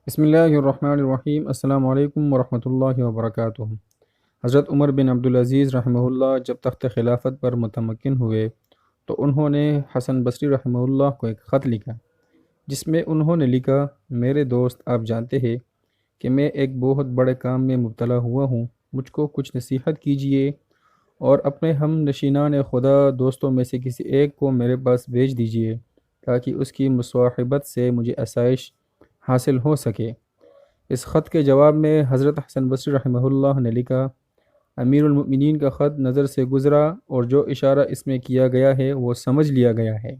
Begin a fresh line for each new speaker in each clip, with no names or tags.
بسم اللہ الرحمن الرحیم۔ السلام علیکم ورحمۃ اللہ وبرکاتہ۔ حضرت عمر بن عبدالعزیز رحمہ اللہ جب تخت خلافت پر متمکن ہوئے تو انہوں نے حسن بصری رحمہ اللہ کو ایک خط لکھا، جس میں انہوں نے لکھا: میرے دوست، آپ جانتے ہیں کہ میں ایک بہت بڑے کام میں مبتلا ہوا ہوں، مجھ کو کچھ نصیحت کیجیے اور اپنے ہم نشینان خدا دوستوں میں سے کسی ایک کو میرے پاس بھیج دیجیے تاکہ اس کی مصاحبت سے مجھے آسائش حاصل ہو سکے۔ اس خط کے جواب میں حضرت حسن بصری رحمہ اللہ نے لکھا: امیر المؤمنین کا خط نظر سے گزرا اور جو اشارہ اس میں کیا گیا ہے وہ سمجھ لیا گیا ہے۔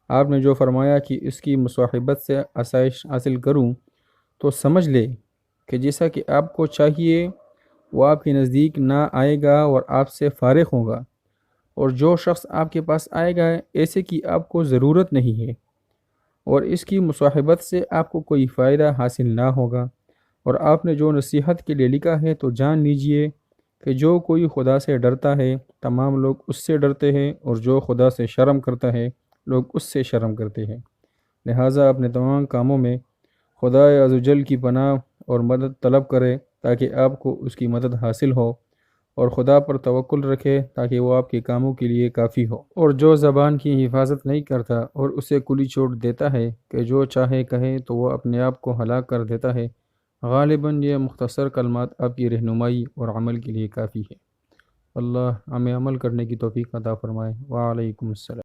آپ نے جو فرمایا کہ اس کی مصاحبت سے آسائش حاصل کروں، تو سمجھ لے کہ جیسا کہ آپ کو چاہیے وہ آپ کے نزدیک نہ آئے گا اور آپ سے فارغ ہوگا، اور جو شخص آپ کے پاس آئے گا ایسے کی آپ کو ضرورت نہیں ہے، اور اس کی مصاحبت سے آپ کو کوئی فائدہ حاصل نہ ہوگا۔ اور آپ نے جو نصیحت کے لیے لکھا ہے تو جان لیجئے کہ جو کوئی خدا سے ڈرتا ہے تمام لوگ اس سے ڈرتے ہیں، اور جو خدا سے شرم کرتا ہے لوگ اس سے شرم کرتے ہیں۔ لہٰذا اپنے تمام کاموں میں خدا عزوجل کی پناہ اور مدد طلب کرے تاکہ آپ کو اس کی مدد حاصل ہو، اور خدا پر توکل رکھے تاکہ وہ آپ کے کاموں کے لیے کافی ہو۔ اور جو زبان کی حفاظت نہیں کرتا اور اسے کھلی چھوڑ دیتا ہے کہ جو چاہے کہے تو وہ اپنے آپ کو ہلاک کر دیتا ہے، غالباً یہ مختصر کلمات آپ کی رہنمائی اور عمل کے لیے کافی ہے۔ اللہ ہمیں عمل کرنے کی توفیق عطا فرمائے۔ وعلیکم السلام۔